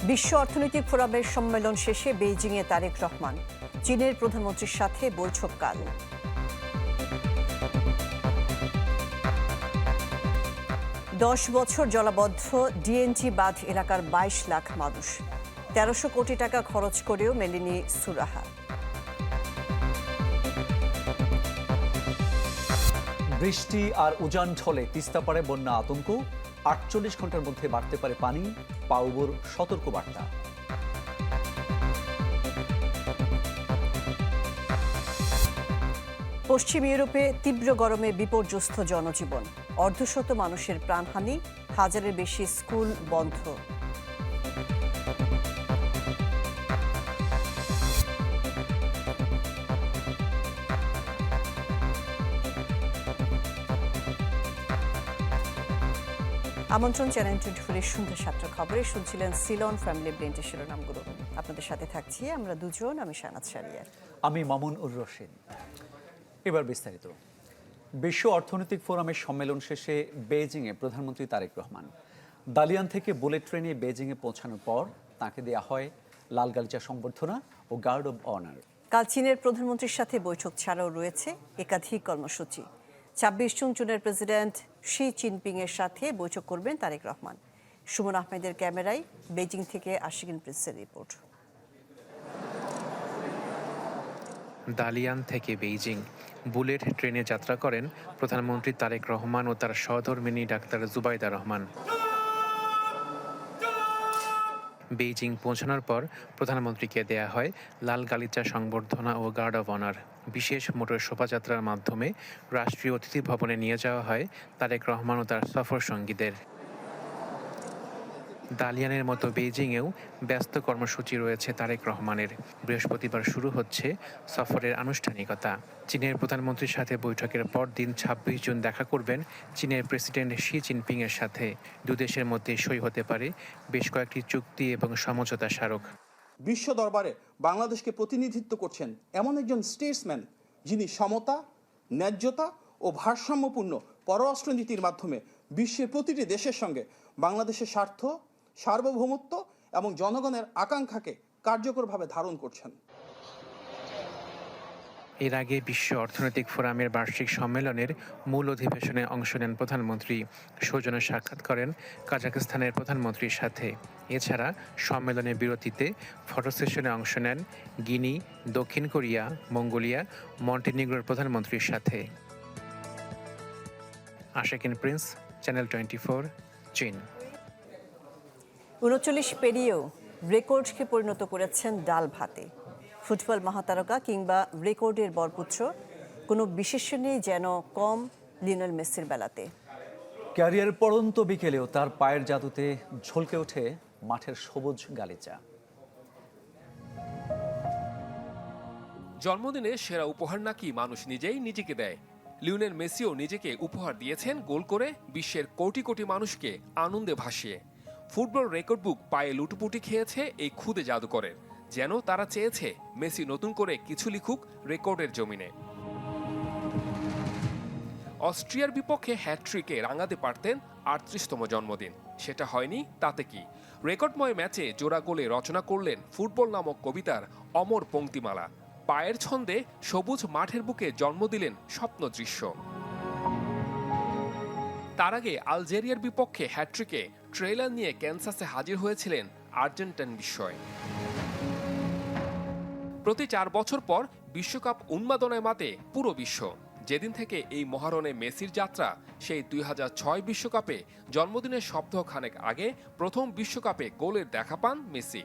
বিশ্ব অর্থনৈতিক ফোরামের সম্মেলন শেষে বেইজিংয়ে তারেক রহমান। চীনের প্রধানমন্ত্রীর সাথে বৈঠক কাল। দশ বছর জলাবদ্ধ ডিএনজি বাঁধ এলাকার ২২ লাখ মানুষ। ১৩০০ কোটি টাকা খরচ করেও মেলেনি সুরাহা। বৃষ্টি আর উজান ঢলে তিস্তাপাড়ে বন্যা আতঙ্ক। ৪৮ ঘন্টার মধ্যে বাড়তে পারে পানি, পাউবোর সতর্কবার্তা। পশ্চিম ইউরোপে তীব্র গরমে বিপর্যস্ত জনজীবন। অর্ধশত মানুষের প্রাণহানি, হাজারের বেশি স্কুল বন্ধ। আমন্ত্রণ চ্যানেল 24-এর সন্ধ্যা ৭টার খবরে শুনছিলেন সিলন ফ্যামিলি ব্লেন্ডের শিরোনামগুলো। আপনাদের সাথে থাকছি আমরা দুজন, আমি শানাত শারিয়া, আমি মামুন উর রশিদ। এবার বিস্তারিত। বিশ্ব অর্থনৈতিক ফোরামের সম্মেলন শেষে বেইজিংয়ে প্রধানমন্ত্রী তারেক রহমান। দালিয়ান থেকে বুলেট ট্রেনে বেইজিংয়ে পৌঁছানোর পর তাকে দেয়া হয় লাল গালিচা সংবর্ধনা ও গার্ড অব অনার। কাল চীনের প্রধানমন্ত্রীর সাথে বৈঠক ছাড়াও রয়েছে একাধিক কর্মসূচি। ২৬ জুন চীনের প্রেসিডেন্ট শি জিনপিং এর সাথে বৈঠক করবেন তারেক রহমান। সুমন আহমেদের ক্যামেরায় বেইজিং থেকে আশিকিন প্রিন্সের রিপোর্ট। দালিয়ান থেকে বেইজিং বুলেট ট্রেনে যাত্রা করেন প্রধানমন্ত্রী তারেক রহমান ও তার সহধর্মিণী ডাক্তার জুবাইদা রহমান। বেইজিং পৌঁছানোর পর প্রধানমন্ত্রীকে দেয়া হয় লাল গালিচা সংবর্ধনা ও গার্ড অব অনার। বিশেষ মোটর শোভাযাত্রার মাধ্যমে রাষ্ট্রীয় অতিথি ভবনে নিয়ে যাওয়া হয় তারেক রহমান ও তার সফর সঙ্গীদের। দালিয়ানের মতো বেইজিংয়েও ব্যস্ত কর্মসূচি রয়েছে তারেক রহমানের। বৃহস্পতিবার শুরু হচ্ছে সফরের আনুষ্ঠানিকতা। চীনের প্রধানমন্ত্রীর সাথে বৈঠকের পর দিন ২৬ জুন দেখা করবেন চীনের প্রেসিডেন্ট শি জিনপিং এর সাথে। দুদেশের মধ্যে সই হতে পারে বেশ কয়েকটি চুক্তি এবং সমঝোতা স্মারক। বিশ্ব দরবারে বাংলাদেশকে প্রতিনিধিত্ব করছেন এমন একজন স্টেটসম্যান, যিনি সমতা, ন্যায্যতা ও ভারসাম্যপূর্ণ পররাষ্ট্রনীতির মাধ্যমে বিশ্বের প্রতিটি দেশের সঙ্গে বাংলাদেশের স্বার্থ, সার্বভৌমত্ব এবং জনগণের আকাঙ্ক্ষাকে কার্যকরভাবে ধারণ করছেন। এর আগে বিশ্ব অর্থনৈতিক ফোরামের বার্ষিক সম্মেলনের মূল অধিবেশনে অংশ নেন প্রধানমন্ত্রী। সৌজন্য সাক্ষাৎ করেন কাজাখস্তানের প্রধানমন্ত্রীর সাথে। এছাড়া সম্মেলনের বিরতিতে ফটো সেশনে অংশ নেন গিনি, দক্ষিণ কোরিয়া, মঙ্গোলিয়া, মন্টিনিগ্রোর প্রধানমন্ত্রীর সাথে। আশিকিন প্রিন্স, চ্যানেল 24, চীন। ৩৯ পেরিয়েও রেকর্ডকে পরিণত করেছেন ডাল ভাতে। ফুটবল মহাতারকা কিংবা রেকর্ডের বরপুত্র, কোনো বিশেষ্য নেই যেন কম লিওনেল মেসির বেলাতে। ক্যারিয়ার পড়ন্ত বিকেলেও তার পায়ের জাদুতে ঝলকে ওঠে মাঠের সবুজ গালিচা। জন্মদিনে সেরা উপহার নাকি মানুষ নিজেই নিজেকে দেয়। লিওনেল মেসিও নিজেকে উপহার দিয়েছেন গোল করে বিশ্বের কোটি কোটি মানুষকে আনন্দে ভাসিয়ে। ফুটবল রেকর্ড বুক পায়ে লুটুপুটি খেয়েছে এই খুদে জাদুকরের। যেন তারা চেয়েছে মেসি নতুন করে কিছু লিখুক রেকর্ডের জমিনে। অস্ট্রিয়ার বিপক্ষে হ্যাটট্রিকে রাঙাতে পারতেন ৩৮তম জন্মদিন। সেটা হয়নি, তাতে কি? রেকর্ডময় ম্যাচে জোড়া গোলে রচনা করলেন ফুটবল নামক কবিতার অমর পংক্তিমালা। পায়ের ছন্দে সবুজ মাঠের বুকে জন্ম দিলেন স্বপ্ন দৃশ্য। তার আগে আলজেরিয়ার বিপক্ষে হ্যাটট্রিকে ট্রেলার নিয়ে ক্যানসাসে হাজির হয়েছিলেন আর্জেন্টাইন বিস্ময়। প্রতি ৪ বছর পর বিশ্বকাপ উন্মাদনায় মাতে পুরো বিশ্ব। যেদিন থেকে এই মহারণে মেসির যাত্রা, সেই ২০০৬ বিশ্বকাপে জন্মদিনের সপ্তাহখানেক আগে প্রথম বিশ্বকাপে গোলের দেখা পান মেসি।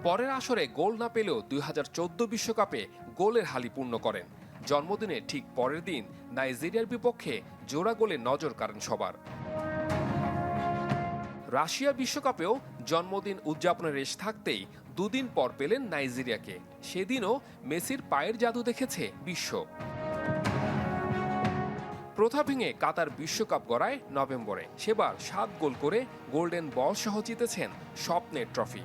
পরের আসরে গোল না পেলেও ২০১৪ বিশ্বকাপে গোলের হালি পূর্ণ করেন। জন্মদিনের ঠিক পরের দিন নাইজেরিয়ার বিপক্ষে জোড়া গোলে নজর কাড়েন সবার। রাশিয়া বিশ্বকাপেও জন্মদিন উদযাপনের রেশ থাকতেই দুদিন পর পেলেন নাইজেরিয়াকে। সেদিনও মেসির পায়ের জাদু দেখেছে বিশ্ব। প্রথা ভেঙে কাতার বিশ্বকাপ গড়ায় নভেম্বরে। সেবার ৭ গোল করে গোল্ডেন বল সহ জিতেছেন স্বপ্নের ট্রফি।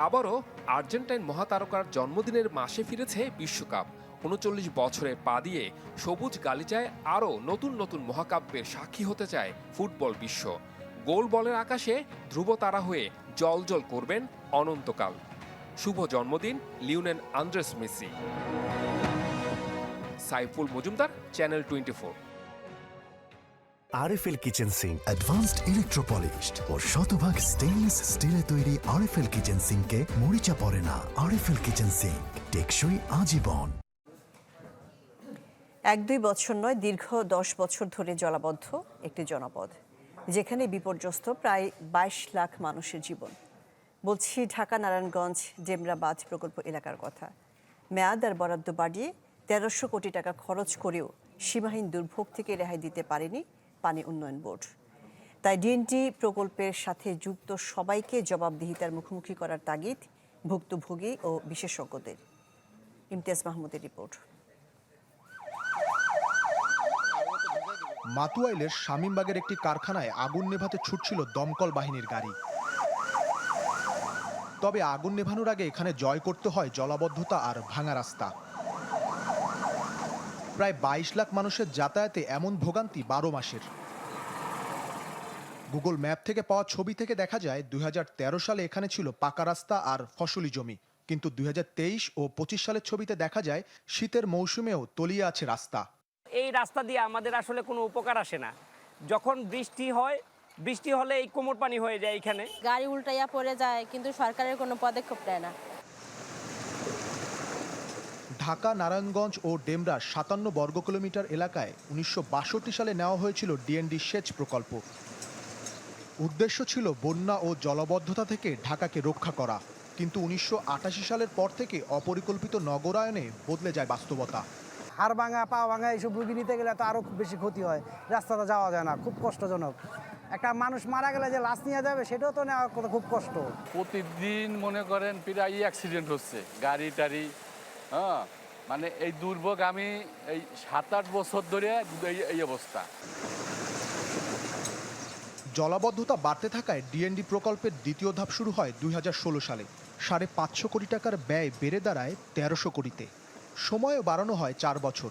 আবারও আর্জেন্টাইন মহাতারকার জন্মদিনের মাসে ফিরেছে বিশ্বকাপ। ৩৯ বছরে পা দিয়ে সবুজ গালিচায় আরও নতুন নতুন মহাকাব্যের সাক্ষী হতে চায় ফুটবল বিশ্ব। গোল বলের আকাশে ধ্রুব তারা হয়ে জ্বলজ্বল করবেন অনন্তকাল। শুভ জন্মদিন Lionel Andres Messi. Saiful Majumdar, channel 24। RFL kitchen sink advanced electropolished ও শতভাগ স্টেইনলেস স্টিলে তৈরি আরএফএল কিচেন সিঙ্কে মরিচা পড়ে না। আরএফএল কিচেন সিঙ্ক টেকসই আজীবন। 1-2 বছর নয়, দীর্ঘ 10 বছর ধরে জলাবদ্ধ একটি জনপদ, যেখানে বিপর্যস্ত প্রায় 22 লাখ মানুষের জীবন। বলছি ঢাকা নারায়ণগঞ্জ ডেমরা বাঁধ প্রকল্প এলাকার কথা। মেয়াদ আর বরাদ্দ বাড়িয়ে 1300 কোটি টাকা খরচ করেও সীমাহীন দুর্ভোগ থেকে রেহাই দিতে পারেনি পানি উন্নয়ন বোর্ড। তাই ডিএনডি প্রকল্পের সাথে যুক্ত সবাইকে জবাবদিহিতার মুখোমুখি করার তাগিদ ভুক্তভোগী ও বিশেষজ্ঞদের। ইমতিয়াজ মাহমুদের রিপোর্ট। মাতুয়াইলের শামীমবাগের একটি কারখানায় আগুন নেভাতে ছুটছিল দমকল বাহিনীর গাড়ি। তবে আগুন নেভানোর আগে এখানে জয় করতে হয় জলাবদ্ধতা আর ভাঙা রাস্তা। প্রায় 22 লাখ মানুষের যাতায়াতে এমন ভোগান্তি 12 মাসের। গুগল ম্যাপ থেকে পাওয়া ছবি থেকে দেখা যায় 2013 সালে এখানে ছিল পাকা রাস্তা আর ফসলি জমি, কিন্তু 2023 ও 25 সালের ছবিতে দেখা যায় শীতের মৌসুমেও তলিয়ে আছে রাস্তা। এই রাস্তা দিয়ে আমাদের আসলে কোনো উপকার আসে না। যখন বৃষ্টি হয়, বৃষ্টি হলে এই কোমর পানি হয়ে যায়, এখানে গাড়ি উল্টাইয়া পড়ে যায়, কিন্তু সরকারের কোনো পদক্ষেপ নেয় না। ঢাকা নারায়ণগঞ্জ ও ডেমরার 57 বর্গ কিলোমিটার এলাকায় 1962 সালে নেওয়া হয়েছিল ডিএনডি সেচ প্রকল্প। উদ্দেশ্য ছিল বন্যা ও জলাবদ্ধতা থেকে ঢাকাকে রক্ষা করা, কিন্তু 1988 সালের পর থেকে অপরিকল্পিত নগরায়নে বদলে যায় বাস্তবতা। হাড় ভাঙা, পা ভাঙা এইসব রুগী নিতে গেলে তো আরও খুব বেশি ক্ষতি হয়, রাস্তাটা যাওয়া যায় না, খুব কষ্টজনক। একটা মানুষ মারা গেলে যে লাশ নিয়ে যাবে সেটাও তো নেওয়ার কথা, খুব কষ্ট। প্রতিদিন মনে করেন প্রায় অ্যাক্সিডেন্ট হচ্ছে, গাড়ি টাড়ি। হ্যাঁ, মানে এই দুর্ভোগ আমি এই 7-8 বছর ধরে এই অবস্থা। জলাবদ্ধতা বাড়তে থাকায় ডিএনডি প্রকল্পের দ্বিতীয় ধাপ শুরু হয় 2016 সালে। 550 কোটি টাকার ব্যয় বেড়ে দাঁড়ায় 1300 কোটিতে। সময়ও বাড়ানো হয় 4 বছর।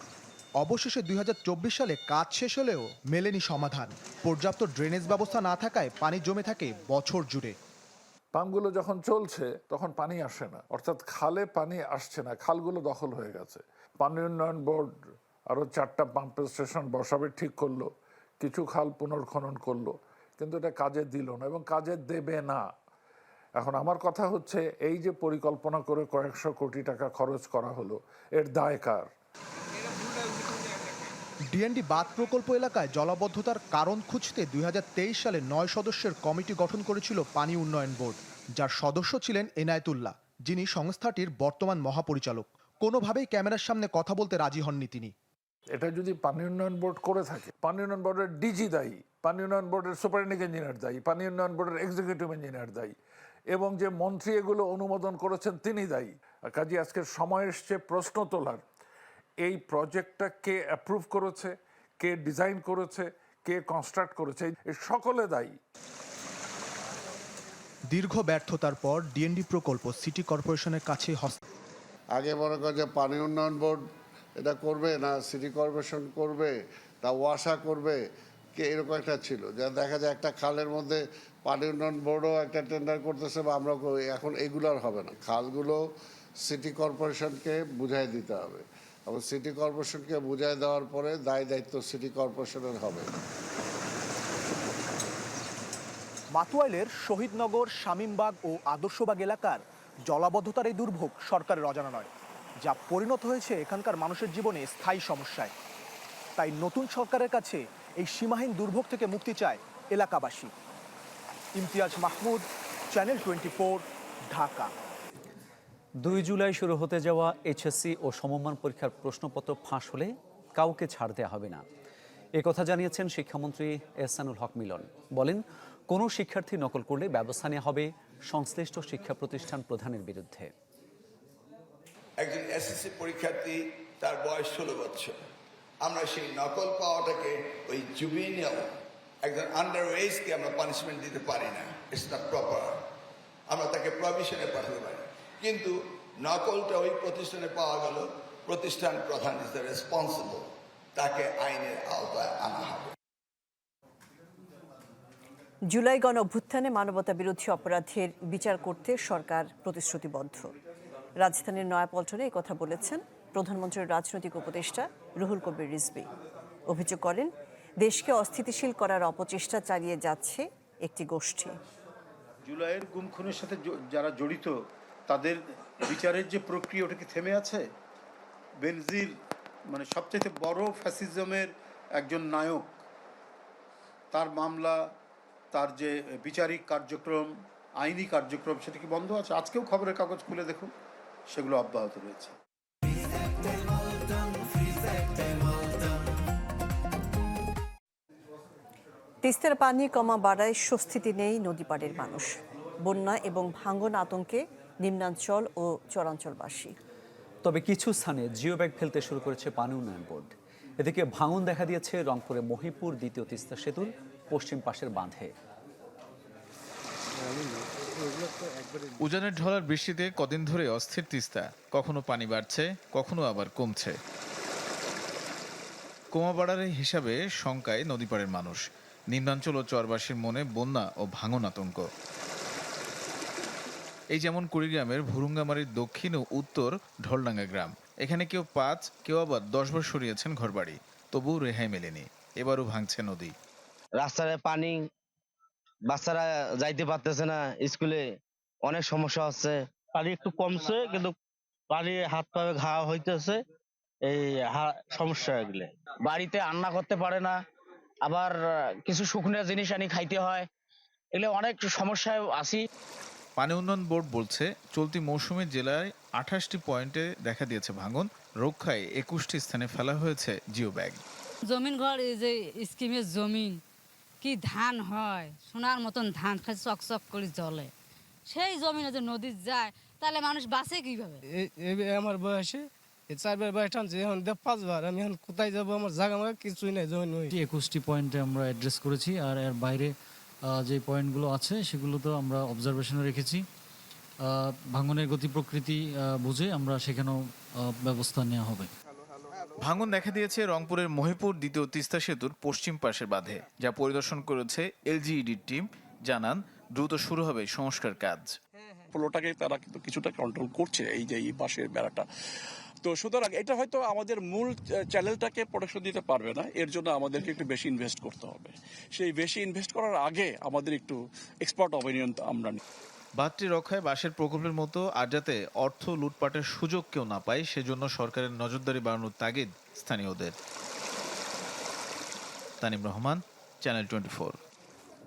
অবশেষে 2024 সালে কাজ শেষ হলেও মেলেনি সমাধান। পর্যাপ্ত ড্রেনেজ ব্যবস্থা না থাকায় পানি জমে থাকে বছর জুড়ে। পাম্পগুলো যখন চলছে তখন পানি আসে না, অর্থাৎ খালে পানি আসছে না, খালগুলো দখল হয়ে গেছে। পানি উন্নয়ন বোর্ড আরও 4টা পাম্পের স্টেশন বসাবে ঠিক করলো, কিছু খাল পুনর্খনন করলো, কিন্তু এটা কাজে দিল না এবং কাজে দেবে না। এখন আমার কথা হচ্ছে, এই যে পরিকল্পনা করে কয়েকশো কোটি টাকা খরচ করা হলো, এর দায় কার? ডিএনডি বাঁধ প্রকল্প এলাকায় জলাবদ্ধতার কারণ খুঁজতে 2023 সালে 9 সদস্যের কমিটি গঠন করেছিল পানি উন্নয়ন বোর্ড, যার সদস্য ছিলেন এনায়েতুল্লাহ, যিনি সংস্থাটির বর্তমান মহাপরিচালক। কোনোভাবেই ক্যামেরার সামনে কথা বলতে রাজি হননি তিনি। এটা যদি পানি উন্নয়ন বোর্ড করে থাকে, পানি উন্নয়ন বোর্ডের ডিজি দায়ী, পানি উন্নয়ন বোর্ডের সুপারিনটেন্ডিং ইঞ্জিনিয়ার দায়ী, পানি উন্নয়ন বোর্ডের এক্সিকিউটিভ ইঞ্জিনিয়ার দায়ী, এবং যে মন্ত্রী এগুলো অনুমোদন করেছেন তিনি দায়ী। কাজে আজকের সময় এসছে প্রশ্ন তোলার, এই প্রজেক্টটা কে অ্যাপ্রুভ করেছে, কে ডিজাইন করেছে, কে কনস্ট্রাক্ট করেছে, এই সকলে দায়ী। দীর্ঘ ব্যর্থতার পর ডিএনডি প্রকল্প সিটি কর্পোরেশনের কাছে আগে মনে করে যে পানি উন্নয়ন বোর্ড এটা করবে না সিটি কর্পোরেশন করবে, তা ওয়াসা করবে, কে এরকম একটা ছিল। যা দেখা যায় একটা খালের মধ্যে পানি উন্নয়ন বোর্ডও একটা টেন্ডার করতেছে বা আমরা এখন এগুলো আর হবে না। খালগুলো সিটি কর্পোরেশনকে বুঝাই দিতে হবে এবং সিটি কর্পোরেশনকে বুঝাই দেওয়ার পরে দায় দায়িত্ব সিটি কর্পোরেশনের হবে। মাতুয়াইলের শহীদনগর, শামীমবাগ ও আদর্শবাগ এলাকার জলাবদ্ধতার এই দুর্ভোগ সরকারের অজানা নয়, যা পরিণত হয়েছে এখানকার মানুষের জীবনে স্থায়ী সমস্যায়। তাই নতুন সরকারের কাছে এই সীমাহীন দুর্ভোগ থেকে মুক্তি চায় এলাকাবাসী। ইমতিয়াজ মাহমুদ, চ্যানেল 24, ঢাকা। 2 জুলাই শুরু হতে যাওয়া এইচএসসি ও সমমান পরীক্ষার প্রশ্নপত্র ফাঁস হলে কাউকে ছাড় দেওয়া হবে না, একথা জানিয়েছেন শিক্ষামন্ত্রী এহসানুল হক মিলন। বলেন, কোনো শিক্ষার্থী নকল করলে ব্যবস্থা নেওয়া হবে সংশ্লিষ্ট শিক্ষা প্রতিষ্ঠান প্রধানের বিরুদ্ধে। একজন এসএসসি পরীক্ষার্থী, তার বয়স 16 বছর, আমরা সেই নকল পাওয়াটাকে ওই জুবিনিয়াল একজন আন্ডার এজকে আমরা পানিশমেন্ট দিতে পারি না, ইটস নট প্রপার। আমরা তাকে প্রভিশনে পাঠাতে পারি, কিন্তু নকলটা ওই প্রতিষ্ঠানে পাওয়া গেল, প্রতিষ্ঠান প্রধান ইজ দ্য রেসপন্সিবল, তাকে আইনের আওতায় আনা হবে। জুলাই গণ অভ্যুত্থানে মানবতা বিরোধী অপরাধের বিচার করতে সরকার প্রতিশ্রুতিবদ্ধ। রাজধানীর নয়াপল্টনে এই কথা বলেছেন প্রধানমন্ত্রীর রাজনৈতিক উপদেষ্টা রুহুল কবির রিজভী। অভিযোগ করেন, দেশকে অস্থিতিশীল করার অপচেষ্টা চালিয়ে যাচ্ছে একটি গোষ্ঠী। জুলাইয়ের গুম খুনের সাথে যারা জড়িত তাদের বিচারের যে প্রক্রিয়া, ওটা কি থেমে আছে? বেনজির মানে সবচেয়ে বড় ফ্যাসিজমের একজন নায়ক, তার মামলা, তার যে বিচারিক কার্যক্রম, আইনি কার্যক্রম, সেটা কি বন্ধ আছে? আজকেও খবরের কাগজ খুলে দেখুন, সেগুলো অব্যাহত রয়েছে। তিস্তার পানি কমা বাড়ায় স্বস্তিতে নেই নদীপাড়ের মানুষ। বন্যা এবং ভাঙন আতঙ্কে নিম্নাঞ্চল ও চরাঞ্চলবাসী। তবে কিছু স্থানে জিও ব্যাগ ফেলতে শুরু করেছে পানি উন্নয়ন বোর্ড। এদিকে ভাঙন দেখা দিয়েছে রংপুরে মহিপুর দ্বিতীয় তিস্তা সেতুর পশ্চিম পাশের বাঁধে। উজানের ঢলার বৃষ্টিতে কদিন ধরে অস্থির তিস্তা, কখনো পানি বাড়ছে, কখনো আবার কমছে। কমা বাড়ার হিসাবে শঙ্কায় নদীপাড়ের মানুষ। নিম্নাঞ্চল ও চরবাসীর মনে বন্যা ও ভাঙন আতঙ্ক। এই যেমন কুড়িগ্রামের ভুরুঙ্গামারির দক্ষিণ ও উত্তর ঢলডাঙ্গা গ্রাম। এখানে কেউ 5, কেউ আবার 10 বার সরিয়েছেন ঘরবাড়ি, তবুও রেহাই মেলেনি। এবারও ভাঙছে নদী। রাস্তায় পানি, বাচ্চারা যাইতে পারতেছে না স্কুলে, অনেক সমস্যা হচ্ছে। পানি একটু কমছে, কিন্তু পানি হাত পায়ে ঘা হইতেছে, এই সমস্যা এগুলো। বাড়িতে রান্না করতে পারে না, আবার কিছু শুকনো জিনিস আনি খাইতে হয়, এগুলো অনেক সমস্যায় আছি। পানি উন্নয়ন বোর্ড বলছে, চলতি মৌসুমে জেলায় 28টি পয়েন্টে দেখা দিয়েছে ভাঙন। রক্ষায় 21টি স্থানে ফেলা হয়েছে জিও ব্যাগ। জমিন ঘর, এই যে স্কিমের জমিন, কি ধান হয়, সোনার মতন ধান খায়, চকচক করে জ্বলে। সেই জমিনে যে নদী যায়, তাহলে মানুষ বাঁচে কিভাবে? আমার বয়সে 4বার বয়স টানছে, এখন 5বার। আমি এখন কোথায় যাবো? আমার জায়গা কিছুই নাই, জমি নই। 21টি পয়েন্টে আমরা অ্যাড্রেস করেছি, আর এর বাইরে যে পয়েন্টগুলো আছে সেগুলো তো আমরা অবজারভেশনে রেখেছি। ভাঙনের গতি প্রকৃতি বুঝে আমরা সেখানেও ব্যবস্থা নেওয়া হবে। ভাঙন দেখা দিয়েছে রংপুরের মহিপুর দ্বিতীয় তিস্তা সেতুর পশ্চিম পাশের বাঁধে, যা পরিদর্শন করেছে এলজিইডির টিম। জানান, দ্রুত শুরু হবে সংস্কার কাজ। ফ্লোটাকে তারা কিন্তু কিছুটা কন্ট্রোল করছে, এই যে এই পাশের বেড়াটা। তো সুতরাং এটা হয়তো আমাদের মূল চ্যানেলটাকে প্রোটেকশন দিতে পারবে না, এর জন্য আমাদেরকে একটু বেশি ইনভেস্ট করতে হবে। সেই বেশি ইনভেস্ট করার আগে আমাদের একটু এক্সপার্ট অপিনিয়ন আমরা নিই। বাঁধটি রক্ষায় বাঁশের প্রকল্পের মতো আর যাতে অর্থ লুটপাটের সুযোগ কেউ না পায়, সেজন্য সরকারের নজরদারি বাড়ানোর তাগিদ স্থানীয়দের। তানিম রহমান, চ্যানেল 24।